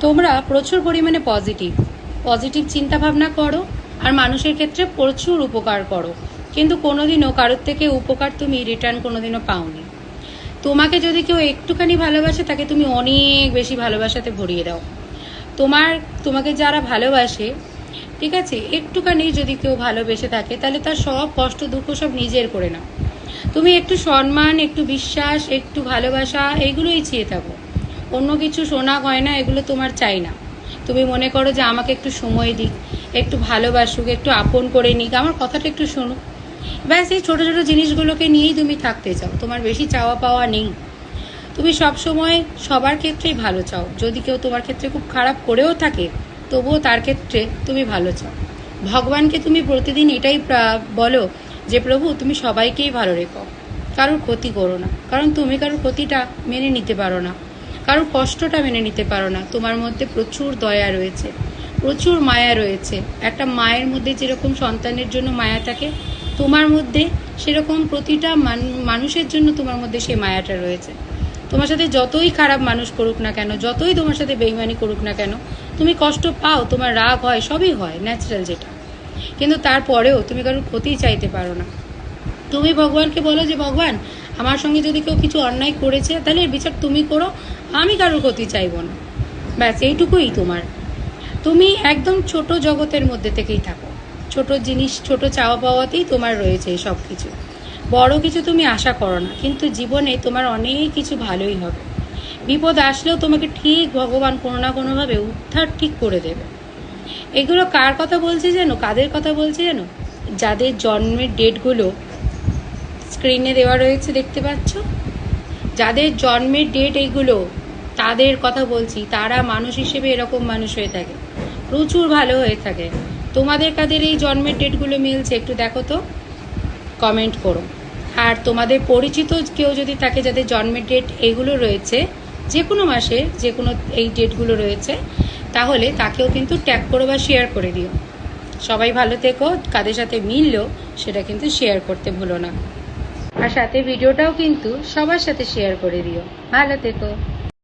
তোমরা প্রচুর পরিমাণে পজিটিভ চিন্তা ভাবনা করো আর মানুষের ক্ষেত্রে প্রচুর উপকার করো, কিন্তু কোনোদিনও কারোর থেকে উপকার তুমি রিটার্ন কোনোদিনও পাওনি। তোমাকে যদি কেউ একটুখানি ভালোবাসে তাকে তুমি অনেক বেশি ভালোবাসাতে ভরিয়ে দাও। তোমাকে যারা ভালোবাসে, ঠিক আছে, একটুখানি যদি কেউ ভালোবেসে থাকে তাহলে তার সব কষ্ট দুঃখ সব নিজের করে নাও। তুমি একটু সম্মান, একটু বিশ্বাস, একটু ভালোবাসা এগুলোই চেয়ে থাকো। অন্য কিছু সোনা গয়না এগুলো তোমার চাই না। তুমি মনে করো যে আমাকে একটু সময় দিক, একটু ভালোবাসুক, একটু আপন করে নিক, আমার কথাটা একটু শুনুক, ব্যাস এই ছোটো ছোটো জিনিসগুলোকে নিয়েই তুমি থাকতে চাও। তোমার বেশি চাওয়া পাওয়া নেই। তুমি সব সময় সবার ক্ষেত্রেই ভালো চাও। যদি কেউ তোমার ক্ষেত্রে খুব খারাপ করেও থাকে তবুও তার ক্ষেত্রে তুমি ভালো চাও। ভগবানকে তুমি প্রতিদিন এটাই বলো যে প্রভু তুমি সবাইকেই ভালো রেখো, কারোর ক্ষতি করো না, কারণ তুমি কারোর ক্ষতিটা মেনে নিতে পারো না, কারোর কষ্টটা মেনে নিতে পারো না। তোমার মধ্যে প্রচুর দয়া রয়েছে, প্রচুর মায়া রয়েছে। একটা মায়ের মধ্যে যেরকম সন্তানের জন্য মায়া থাকে, তোমার মধ্যে সেরকম প্রতিটা মানুষের জন্য তোমার মধ্যে সেই মায়াটা রয়েছে। তোমার সাথে যতই খারাপ মানুষ করুক না কেন, যতই তোমার সাথে বেইমানি করুক না কেন, তুমি কষ্ট পাও, তোমার রাগ হয়, সবই হয়, ন্যাচারাল যেটা, কিন্তু তারপরেও তুমি কারোর ক্ষতি চাইতে পারো না। তুমি ভগবানকে বলো যে ভগবান আমার সঙ্গে যদি কেউ কিছু অন্যায় করেছে তাহলে এর বিচার তুমি করো, আমি কারোর ক্ষতি চাইবো না। ব্যাস এইটুকুই তোমার। তুমি একদম ছোট জগতের মধ্যে থেকেই থাকো, ছোট জিনিস, ছোট চাওয়া পাওয়াতেই তোমার রয়েছে সব কিছু। বড় কিছু তুমি আশা করো না, কিন্তু জীবনে তোমার অনেক কিছু ভালোই হবে। বিপদ আসলেও তোমাকে ঠিক ভগবান কোনো না কোনোভাবে উদ্ধার ঠিক করে দেবে। এগুলো কার কথা বলছি জানো, কাদের কথা বলছি জানো? যাদের জন্মের ডেটগুলো স্ক্রিনে দেওয়া রয়েছে, দেখতে পাচ্ছ, যাদের জন্মের ডেট এইগুলো, তাদের কথা বলছি। তারা মানুষ হিসেবে এরকম মানুষ হয়ে থাকে, প্রচুর ভালো হয়ে থাকে। তোমাদের কাদের এই জন্মের ডেটগুলো মিলছে একটু দেখো তো, কমেন্ট করো। আর তোমাদের পরিচিত কেউ যদি থাকে যাদের জন্মের ডেট এইগুলো রয়েছে, যে কোনো মাসে যে কোনো এই ডেটগুলো রয়েছে, তাহলে তাকেও কিন্তু ট্যাগ করো বা শেয়ার করে দিও। সবাই ভালো থেকো, কাদের সাথে মিললো সেটা কিন্তু শেয়ার করতে ভুলো না। আর সাথে ভিডিওটাও কিন্তু সবার সাথে শেয়ার করে দিও। ভালো থেকো।